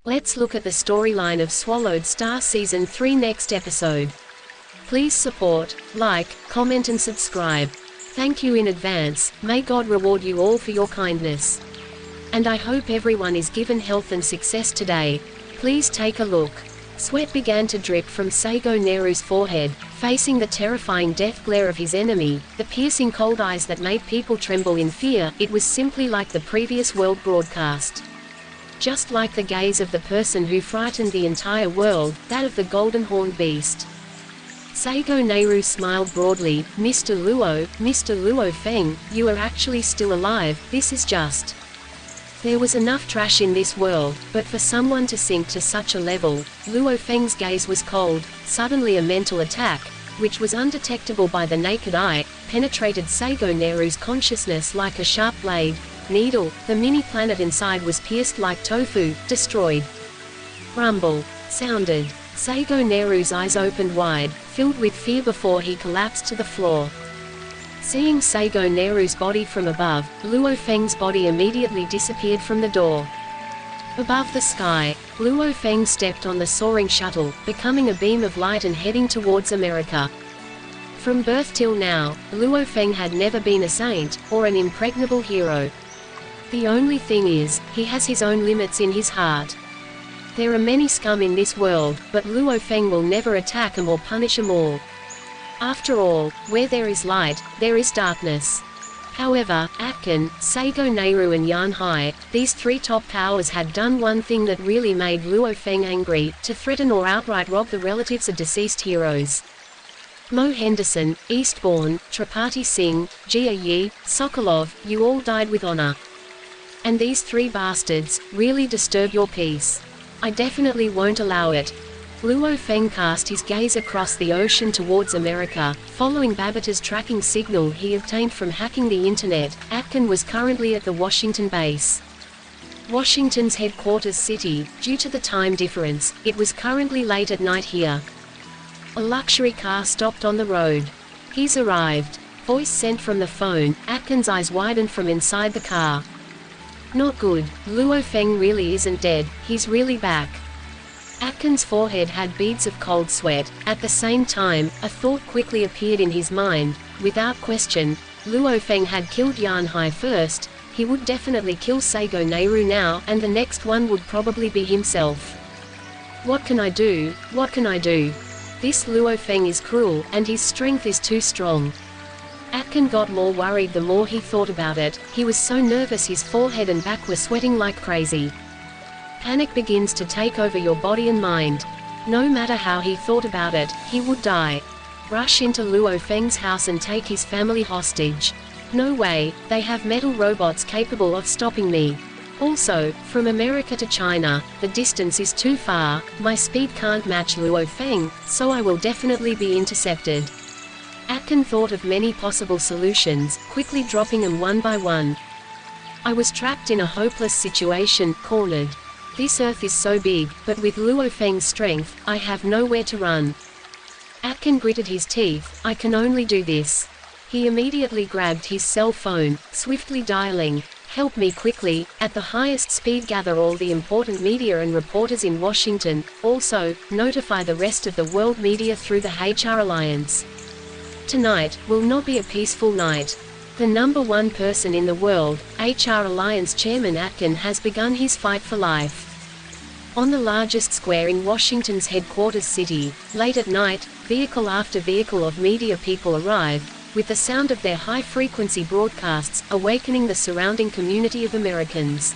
Let's look at the storyline of Swallowed Star Season 3 next episode. Please support, like, comment and subscribe. Thank you in advance. May God reward you all for your kindness. And I hope everyone is given health and success today. Please take a look. Sweat began to drip from Seigo Neru's forehead, facing the terrifying death glare of his enemy, the piercing cold eyes that made people tremble in fear. It was simply like the previous world broadcast. Just like the gaze of the person who frightened the entire world, that of the golden horned beast. Seigo Neru smiled broadly. Mr. Luo Feng, you are actually still alive. This is just... There was enough trash in this world, but for someone to sink to such a level. Luo Feng's gaze was cold. Suddenly a mental attack, which was undetectable by the naked eye, penetrated Seigo Neru's consciousness like a sharp blade. Needle. The mini-planet inside was pierced like tofu, destroyed. Rumble sounded. Seigo Neru's eyes opened wide, filled with fear before he collapsed to the floor. Seeing Seigo Neru's body from above, Luo Feng's body immediately disappeared from the door. Above the sky, Luo Feng stepped on the soaring shuttle, becoming a beam of light and heading towards America. From birth till now, Luo Feng had never been a saint, or an impregnable hero. The only thing is, he has his own limits in his heart. There are many scum in this world, but Luo Feng will never attack them or punish them all. After all, where there is light, there is darkness. However, Atkin, Seigo Neru and Yan Hai, these three top powers had done one thing that really made Luo Feng angry, to threaten or outright rob the relatives of deceased heroes. Mo Henderson, Eastbourne, Tripathi Singh, Jia Yi, Sokolov, you all died with honor. And these three bastards really disturb your peace. I definitely won't allow it. Luo Feng cast his gaze across the ocean towards America. Following Babita's tracking signal he obtained from hacking the internet, Atkin was currently at the Washington base. Washington's headquarters city. Due to the time difference, it was currently late at night here. A luxury car stopped on the road. He's arrived. Voice sent from the phone. Atkin's eyes widened from inside the car. Not good. Luo Feng really isn't dead, he's really back. Atkin's forehead had beads of cold sweat. At the same time, a thought quickly appeared in his mind. Without question, Luo Feng had killed Yan Hai first. He would definitely kill Seigo Neru now, and the next one would probably be himself. What can I do? What can I do? This Luo Feng is cruel, and his strength is too strong. Atkin got more worried the more he thought about it. He was so nervous his forehead and back were sweating like crazy. Panic begins to take over your body and mind. No matter how he thought about it, he would die. Rush into Luo Feng's house and take his family hostage. No way, they have metal robots capable of stopping me. Also, from America to China, the distance is too far, my speed can't match Luo Feng, so I will definitely be intercepted. Atkin thought of many possible solutions, quickly dropping them one by one. I was trapped in a hopeless situation, cornered. This earth is so big, but with Luo Feng's strength, I have nowhere to run. Atkin gritted his teeth. I can only do this. He immediately grabbed his cell phone, swiftly dialing, "Help me quickly," at the highest speed. Gather all the important media and reporters in Washington. Also, notify the rest of the world media through the HR Alliance. Tonight will not be a peaceful night. The #1 person in the world, HR Alliance Chairman Atkin, has begun his fight for life. On the largest square in Washington's headquarters city, late at night, vehicle after vehicle of media people arrive, with the sound of their high-frequency broadcasts, awakening the surrounding community of Americans.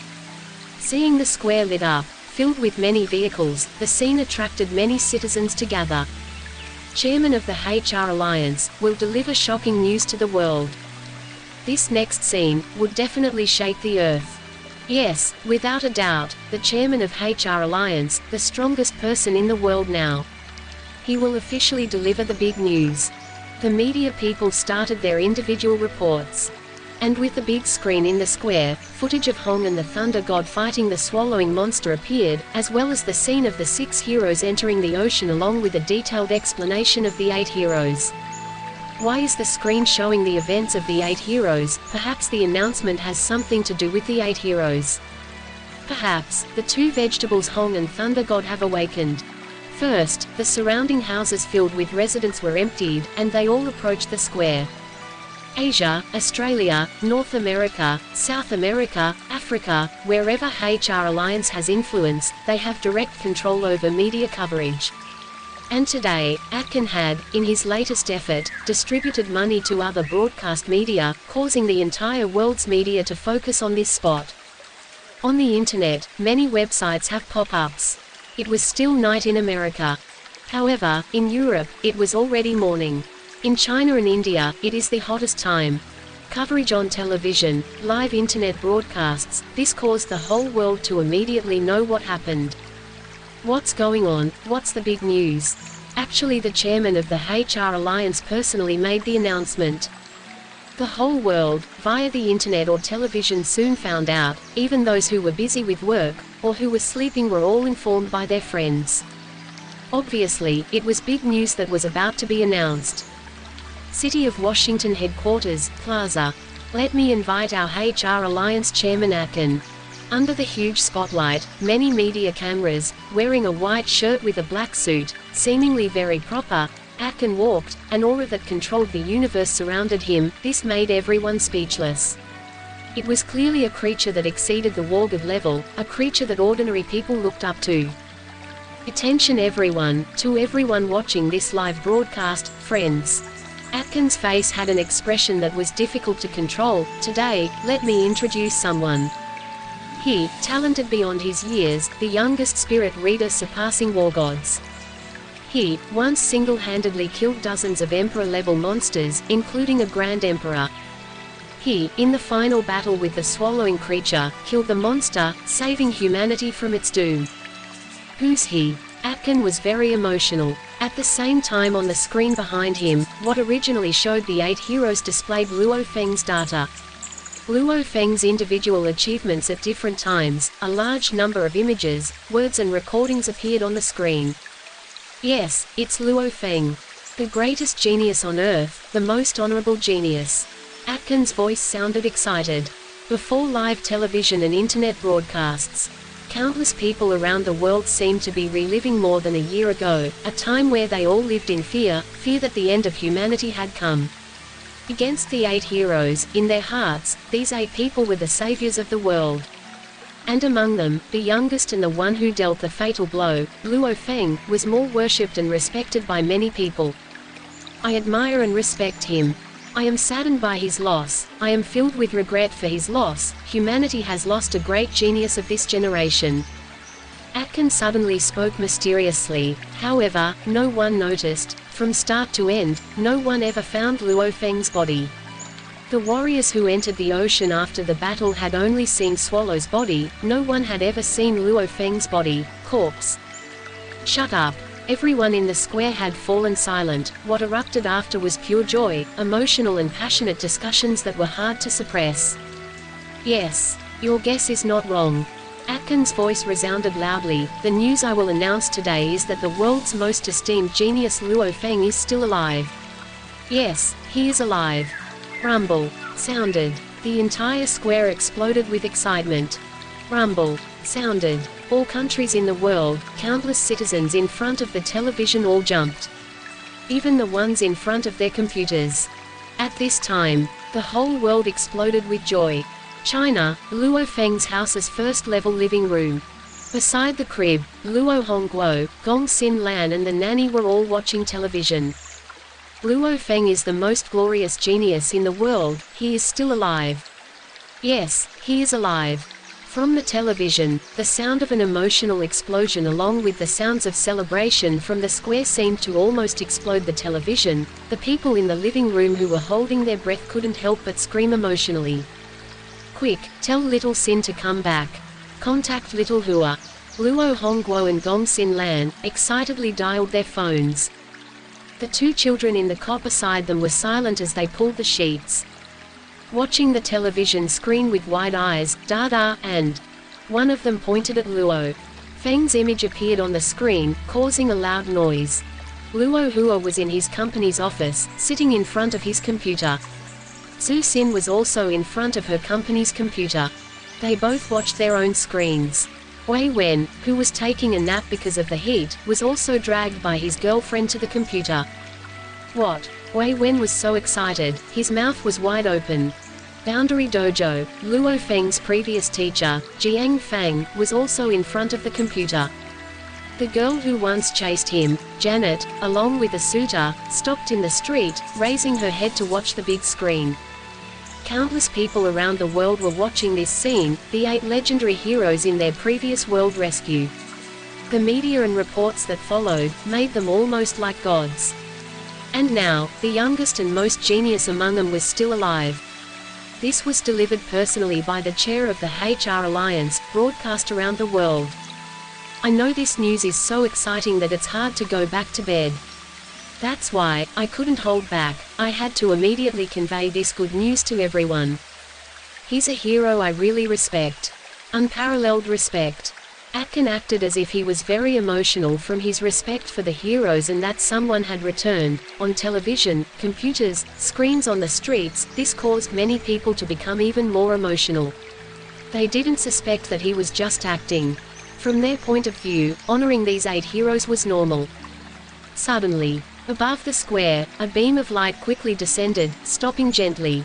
Seeing the square lit up, filled with many vehicles, the scene attracted many citizens to gather. Chairman of the HR Alliance, will deliver shocking news to the world. This next scene would definitely shake the earth. Yes, without a doubt, the chairman of HR Alliance, the strongest person in the world now. He will officially deliver the big news. The media people started their individual reports. And with the big screen in the square, footage of Hong and the Thunder God fighting the swallowing monster appeared, as well as the scene of the 6 heroes entering the ocean along with a detailed explanation of the 8 heroes. Why is the screen showing the events of the 8 heroes? Perhaps the announcement has something to do with the 8 heroes. Perhaps, the two vegetables Hong and Thunder God have awakened. First, the surrounding houses filled with residents were emptied, and they all approached the square. Asia, Australia, North America, South America, Africa, wherever HR Alliance has influence, they have direct control over media coverage. And today, Atkin had, in his latest effort, distributed money to other broadcast media, causing the entire world's media to focus on this spot. On the internet, many websites have pop-ups. It was still night in America. However, in Europe, it was already morning. In China and India, it is the hottest time. Coverage on television, live internet broadcasts, this caused the whole world to immediately know what happened. What's going on? What's the big news? Actually, the chairman of the HR Alliance personally made the announcement. The whole world, via the internet or television, soon found out. Even those who were busy with work, or who were sleeping, were all informed by their friends. Obviously, it was big news that was about to be announced. City of Washington headquarters, Plaza. Let me invite our HR Alliance chairman Atkin. Under the huge spotlight, many media cameras, wearing a white shirt with a black suit, seemingly very proper, Atkin walked, an aura that controlled the universe surrounded him. This made everyone speechless. It was clearly a creature that exceeded the Wargod level, a creature that ordinary people looked up to. Attention everyone, to everyone watching this live broadcast, friends. Atkin's face had an expression that was difficult to control. Today, let me introduce someone. He, talented beyond his years, the youngest spirit reader surpassing war gods. He, once single-handedly killed dozens of Emperor-level monsters, including a Grand Emperor. He, in the final battle with the swallowing creature, killed the monster, saving humanity from its doom. Who's he? Atkin was very emotional. At the same time, on the screen behind him, what originally showed the 8 heroes displayed Luo Feng's data. Luo Feng's individual achievements at different times, a large number of images, words and recordings appeared on the screen. Yes, it's Luo Feng. The greatest genius on earth, the most honorable genius. Atkin's voice sounded excited. Before live television and internet broadcasts, countless people around the world seemed to be reliving more than a year ago, a time where they all lived in fear that the end of humanity had come. Against the 8 heroes, in their hearts, these 8 people were the saviors of the world. And among them, the youngest and the one who dealt the fatal blow, Luo Feng, was more worshipped and respected by many people. I admire and respect him. I am saddened by his loss. I am filled with regret for his loss. Humanity has lost a great genius of this generation. Atkin suddenly spoke mysteriously. However, no one noticed. From start to end, no one ever found Luo Feng's body. The warriors who entered the ocean after the battle had only seen Swallow's body. No one had ever seen Luo Feng's body, corpse. Shut up. Everyone in the square had fallen silent. What erupted after was pure joy, emotional and passionate discussions that were hard to suppress. Yes, your guess is not wrong. Atkin's voice resounded loudly. The news I will announce today is that the world's most esteemed genius Luo Feng is still alive. Yes, he is alive. Rumble sounded. The entire square exploded with excitement. Rumble sounded. All countries in the world, countless citizens in front of the television all jumped. Even the ones in front of their computers. At this time, the whole world exploded with joy. China, Luo Feng's house's first-level living room. Beside the crib, Luo Hongguo, Gong Xin Lan and the nanny were all watching television. Luo Feng is the most glorious genius in the world. He is still alive. Yes, he is alive. From the television, the sound of an emotional explosion along with the sounds of celebration from the square seemed to almost explode the television. The people in the living room who were holding their breath couldn't help but scream emotionally. Quick, tell Little Xin to come back. Contact Little Hua. Luo Hongguo and Gong Xin Lan excitedly dialed their phones. The 2 children in the cot beside them were silent as they pulled the sheets. Watching the television screen with wide eyes, Dada, and one of them pointed at Luo Feng's image appeared on the screen, causing a loud noise. Luo Hua was in his company's office, sitting in front of his computer. Zhu Xin was also in front of her company's computer. They both watched their own screens. Wei Wen, who was taking a nap because of the heat, was also dragged by his girlfriend to the computer. What? Wei Wen was so excited, his mouth was wide open. Boundary Dojo, Luo Feng's previous teacher, Jiang Fang, was also in front of the computer. The girl who once chased him, Janet, along with a suitor, stopped in the street, raising her head to watch the big screen. Countless people around the world were watching this scene, the 8 legendary heroes in their previous world rescue. The media and reports that followed made them almost like gods. And now, the youngest and most genius among them was still alive. This was delivered personally by the chair of the HR Alliance, broadcast around the world. I know this news is so exciting that it's hard to go back to bed. That's why, I couldn't hold back, I had to immediately convey this good news to everyone. He's a hero I really respect. Unparalleled respect. Atkin acted as if he was very emotional from his respect for the heroes and that someone had returned. On television, computers, screens on the streets, this caused many people to become even more emotional. They didn't suspect that he was just acting. From their point of view, honoring these 8 heroes was normal. Suddenly, above the square, a beam of light quickly descended, stopping gently.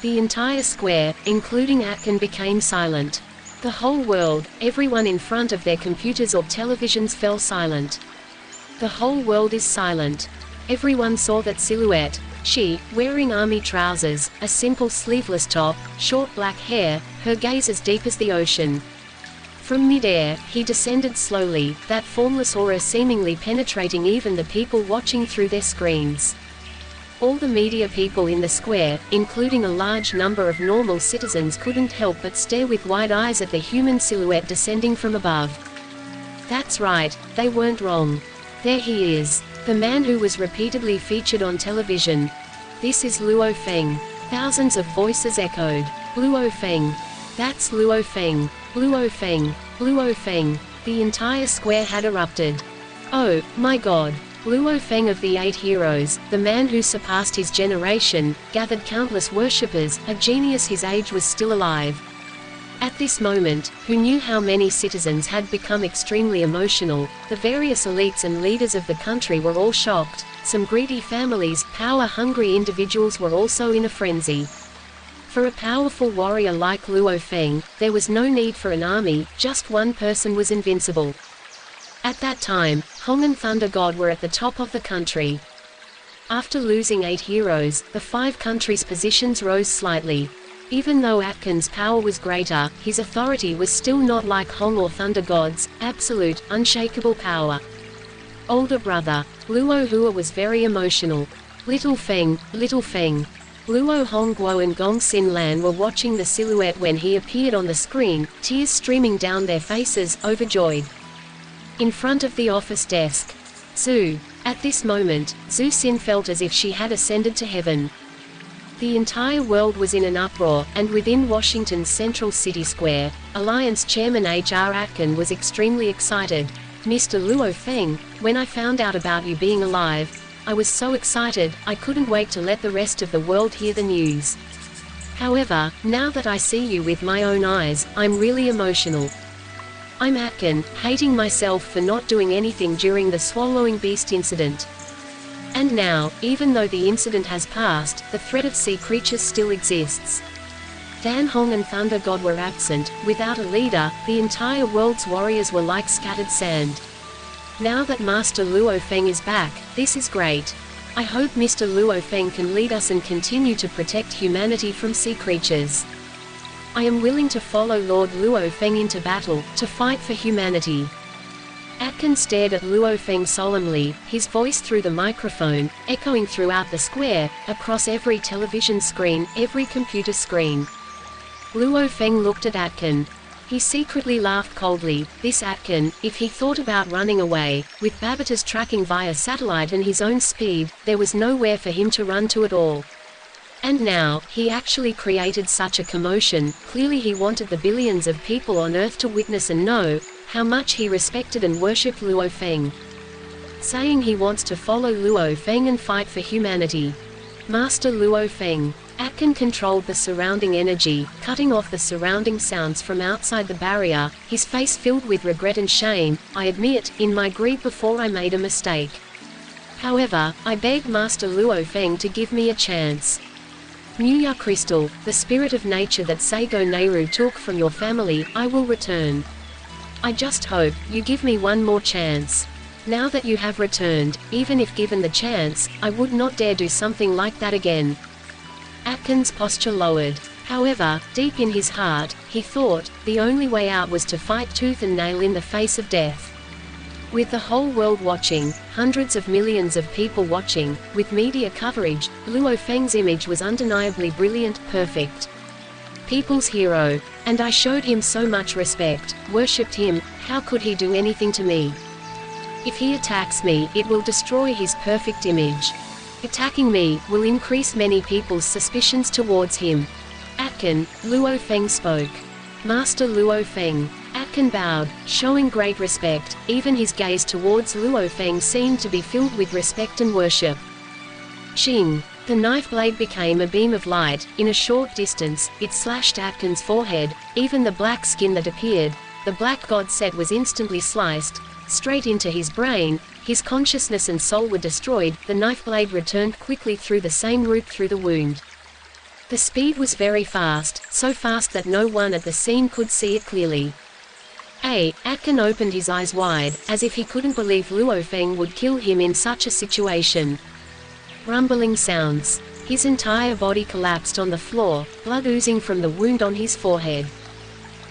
The entire square, including Atkin, became silent. The whole world, everyone in front of their computers or televisions fell silent. The whole world is silent. Everyone saw that silhouette. She, wearing army trousers, a simple sleeveless top, short black hair, her gaze as deep as the ocean. From mid-air, he descended slowly, that formless aura seemingly penetrating even the people watching through their screens. All the media people in the square, including a large number of normal citizens, couldn't help but stare with wide eyes at the human silhouette descending from above. That's right, they weren't wrong. There he is. The man who was repeatedly featured on television. This is Luo Feng. Thousands of voices echoed. Luo Feng. That's Luo Feng. Luo Feng. Luo Feng. The entire square had erupted. Oh, my God. Luo Feng of the 8 heroes, the man who surpassed his generation, gathered countless worshippers, a genius his age was still alive. At this moment, who knew how many citizens had become extremely emotional, the various elites and leaders of the country were all shocked, some greedy families, power-hungry individuals were also in a frenzy. For a powerful warrior like Luo Feng, there was no need for an army, just one person was invincible. At that time, Hong and Thunder God were at the top of the country. After losing 8 heroes, the 5 countries' positions rose slightly. Even though Atkin's power was greater, his authority was still not like Hong or Thunder God's, absolute, unshakable power. Older brother, Luo Hua was very emotional. Little Feng. Luo Hongguo and Gong Xin Lan were watching the silhouette when he appeared on the screen, tears streaming down their faces, overjoyed. In front of the office desk. Zhu. At this moment, Zhu Xin felt as if she had ascended to heaven. The entire world was in an uproar, and within Washington's central city square, Alliance Chairman H.R. Atkin was extremely excited. Mr. Luo Feng, when I found out about you being alive, I was so excited, I couldn't wait to let the rest of the world hear the news. However, now that I see you with my own eyes, I'm really emotional. I'm Atkin, hating myself for not doing anything during the swallowing beast incident. And now, even though the incident has passed, the threat of sea creatures still exists. Dan Hong and Thunder God were absent. Without a leader, the entire world's warriors were like scattered sand. Now that Master Luo Feng is back, this is great. I hope Mr. Luo Feng can lead us and continue to protect humanity from sea creatures. I am willing to follow Lord Luo Feng into battle, to fight for humanity. Atkin stared at Luo Feng solemnly, his voice through the microphone, echoing throughout the square, across every television screen, every computer screen. Luo Feng looked at Atkin. He secretly laughed coldly. This Atkin, if he thought about running away, with Babita's tracking via satellite and his own speed, there was nowhere for him to run to at all. And now, he actually created such a commotion. Clearly he wanted the billions of people on Earth to witness and know how much he respected and worshipped Luo Feng. Saying he wants to follow Luo Feng and fight for humanity. Master Luo Feng. Atkin controlled the surrounding energy, cutting off the surrounding sounds from outside the barrier, his face filled with regret and shame. "I admit, in my greed before I made a mistake. However, I begged Master Luo Feng to give me a chance. Nuya Crystal, the spirit of nature that Seigo Neiru took from your family, I will return. I just hope you give me one more chance. Now that you have returned, even if given the chance, I would not dare do something like that again." Atkin's posture lowered. However, deep in his heart, he thought, the only way out was to fight tooth and nail in the face of death. With the whole world watching, hundreds of millions of people watching, with media coverage, Luo Feng's image was undeniably brilliant, perfect. People's hero. And I showed him so much respect, worshipped him. How could he do anything to me? If he attacks me, it will destroy his perfect image. Attacking me will increase many people's suspicions towards him. Atkin, Luo Feng spoke. Master Luo Feng. Atkin bowed, showing great respect. Even his gaze towards Luo Feng seemed to be filled with respect and worship. Ching. The knife blade became a beam of light. In a short distance, it slashed Atkin's forehead. Even the black skin that appeared, the black god set, was instantly sliced straight into his brain. His consciousness and soul were destroyed. The knife blade returned quickly through the same route through the wound. The speed was very fast, so fast that no one at the scene could see it clearly. Atkin opened his eyes wide, as if he couldn't believe Luo Feng would kill him in such a situation. Rumbling sounds. His entire body collapsed on the floor, blood oozing from the wound on his forehead.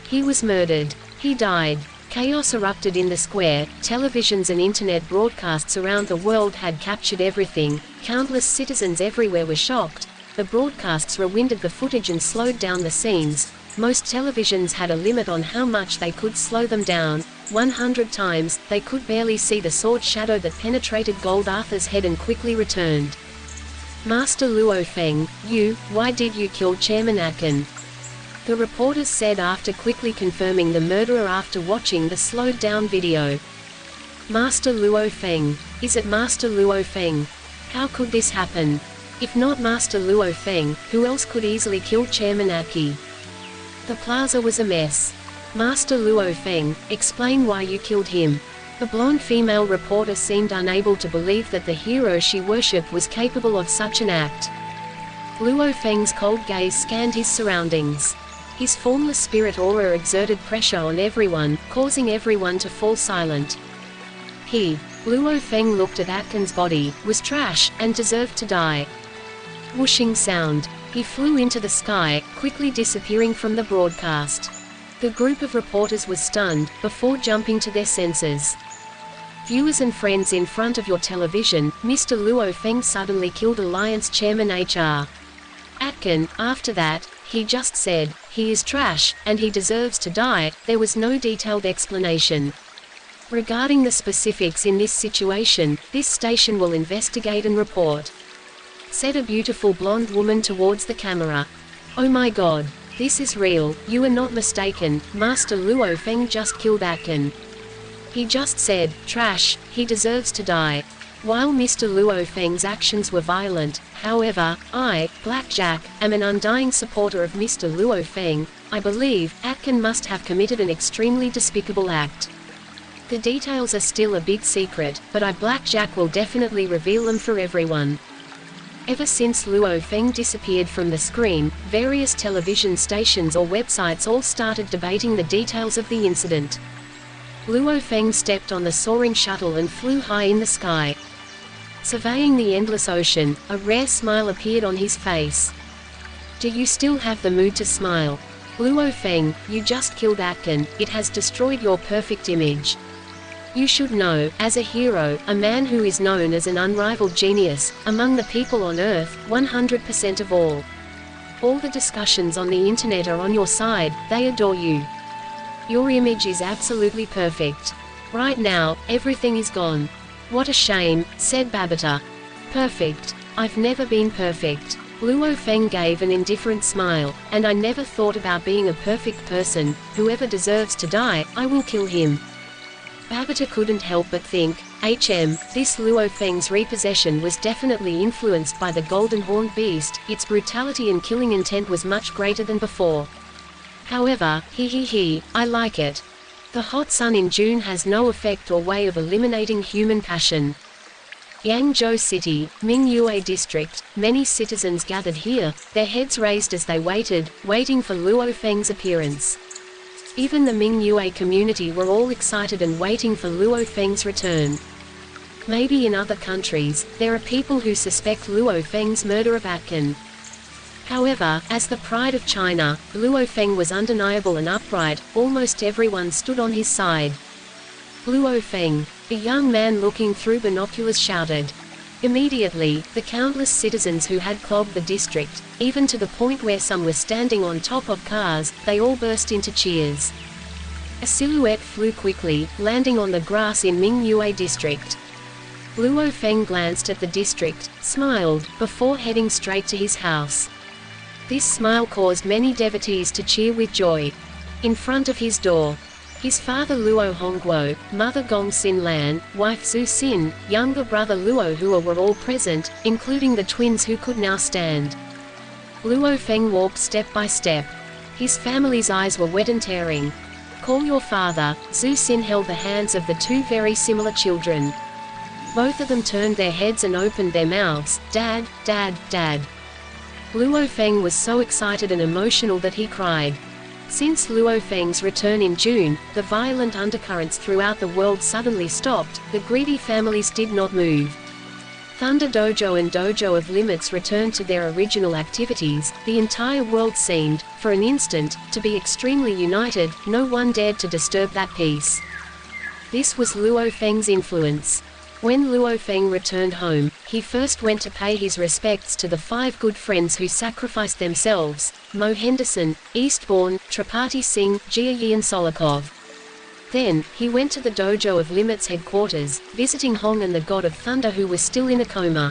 He was murdered. He died. Chaos erupted in the square. Televisions and internet broadcasts around the world had captured everything. Countless citizens everywhere were shocked. The broadcasts rewinded the footage and slowed down the scenes. Most televisions had a limit on how much they could slow them down. 100 times. They could barely see the sword shadow that penetrated Gold Arthur's head and quickly returned. Master Luo Feng, why did you kill Chairman Atkin? The reporters said after quickly confirming the murderer after watching the slowed-down video. Master Luo Feng. Is it Master Luo Feng? How could this happen? If not Master Luo Feng, who else could easily kill Chairman Aki? The plaza was a mess. Master Luo Feng, explain why you killed him. The blonde female reporter seemed unable to believe that the hero she worshipped was capable of such an act. Luo Feng's cold gaze scanned his surroundings. His formless spirit aura exerted pressure on everyone, causing everyone to fall silent. Luo Feng looked at Atkin's body, was trash, and deserved to die. Whooshing sound. He flew into the sky, quickly disappearing from the broadcast. The group of reporters was stunned, before jumping to their senses. Viewers and friends in front of your television, Mr. Luo Feng suddenly killed Alliance Chairman HR. Atkin. After that, he just said, he is trash, and he deserves to die. There was no detailed explanation. Regarding the specifics in this situation, this station will investigate and report. Said a beautiful blonde woman towards the camera. Oh my god. This is real, you are not mistaken. Master Luo Feng just killed Atkin. He just said, trash, he deserves to die. While Mr. Luo Feng's actions were violent, however, I, Blackjack, am an undying supporter of Mr. Luo Feng. I believe Atkin must have committed an extremely despicable act. The details are still a big secret, but I, Blackjack, will definitely reveal them for everyone. Ever since Luo Feng disappeared from the screen, various television stations or websites all started debating the details of the incident. Luo Feng stepped on the soaring shuttle and flew high in the sky. Surveying the endless ocean, a rare smile appeared on his face. Do you still have the mood to smile? Luo Feng, you just killed Atkin. It has destroyed your perfect image. You should know, as a hero, a man who is known as an unrivaled genius, among the people on Earth, 100% of all. All the discussions on the internet are on your side, they adore you. Your image is absolutely perfect. Right now, everything is gone. What a shame, said Babata. Perfect. I've never been perfect. Luo Feng gave an indifferent smile, and I never thought about being a perfect person. Whoever deserves to die, I will kill him. Babata couldn't help but think, this Luo Feng's repossession was definitely influenced by the golden horned beast, its brutality and killing intent was much greater than before. However, I like it. The hot sun in June has no effect or way of eliminating human passion. Yangzhou City, Mingyue District, many citizens gathered here, their heads raised as they waiting for Luo Feng's appearance. Even the Mingyue community were all excited and waiting for Luo Feng's return. Maybe in other countries, there are people who suspect Luo Feng's murder of Atkin. However, as the pride of China, Luo Feng was undeniable and upright, almost everyone stood on his side. Luo Feng, a young man looking through binoculars shouted. Immediately, the countless citizens who had clogged the district, even to the point where some were standing on top of cars, they all burst into cheers. A silhouette flew quickly, landing on the grass in Mingyue District. Luo Feng glanced at the district, smiled, before heading straight to his house. This smile caused many devotees to cheer with joy. In front of his door, his father Luo Hongguo, mother Gong Xin Lan, wife Zhu Xin, younger brother Luo Hua were all present, including the twins who could now stand. Luo Feng walked step by step. His family's eyes were wet and tearing. Call your father. Zhu Xin held the hands of the two very similar children. Both of them turned their heads and opened their mouths. Dad, Dad, Dad. Luo Feng was so excited and emotional that he cried. Since Luo Feng's return in June, the violent undercurrents throughout the world suddenly stopped, the greedy families did not move. Thunder Dojo and Dojo of Limits returned to their original activities, the entire world seemed, for an instant, to be extremely united, no one dared to disturb that peace. This was Luo Feng's influence. When Luo Feng returned home, he first went to pay his respects to the 5 good friends who sacrificed themselves, Mo Henderson, Eastbourne, Tripathi Singh, Jia Yi and Solikov. Then, he went to the Dojo of Limits headquarters, visiting Hong and the God of Thunder who was still in a coma.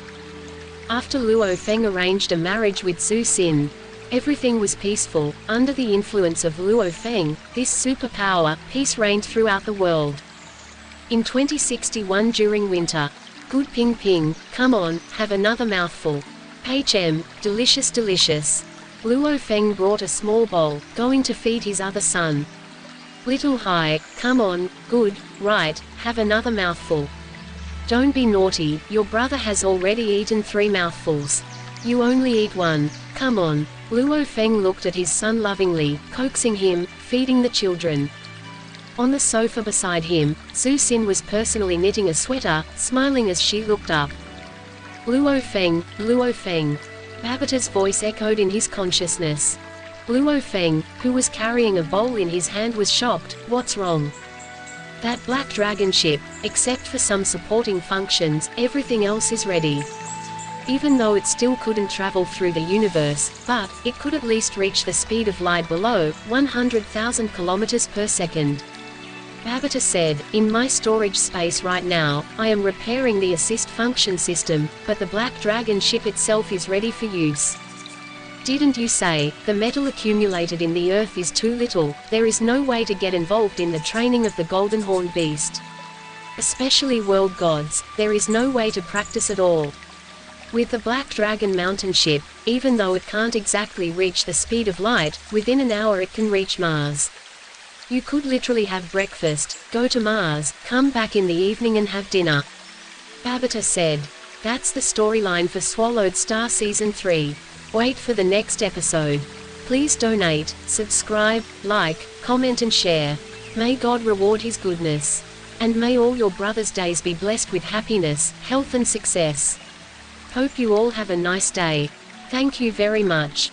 After Luo Feng arranged a marriage with Zhu Xin, everything was peaceful. Under the influence of Luo Feng, this superpower, peace reigned throughout the world. In 2061 during winter. Good Ping Ping, come on, have another mouthful. Delicious delicious. Luo Feng brought a small bowl, going to feed his other son. Little Hai, come on, good, right, have another mouthful. Don't be naughty, your brother has already eaten 3 mouthfuls. You only eat 1, come on. Luo Feng looked at his son lovingly, coaxing him, feeding the children. On the sofa beside him, Zhu Xin was personally knitting a sweater, smiling as she looked up. Luo Feng, Luo Feng. Babata's voice echoed in his consciousness. Luo Feng, who was carrying a bowl in his hand, was shocked. What's wrong? That black dragon ship, except for some supporting functions, everything else is ready. Even though it still couldn't travel through the universe, but it could at least reach the speed of light below 100,000 kilometers per second. Babata said, in my storage space right now, I am repairing the assist function system, but the Black Dragon ship itself is ready for use. Didn't you say, the metal accumulated in the Earth is too little, there is no way to get involved in the training of the Golden Horned Beast. Especially world gods, there is no way to practice at all. With the Black Dragon mountain ship, even though it can't exactly reach the speed of light, within an hour it can reach Mars. You could literally have breakfast, go to Mars, come back in the evening and have dinner. Babata said. That's the storyline for Swallowed Star Season 3. Wait for the next episode. Please donate, subscribe, like, comment and share. May God reward his goodness. And may all your brothers' days be blessed with happiness, health and success. Hope you all have a nice day. Thank you very much.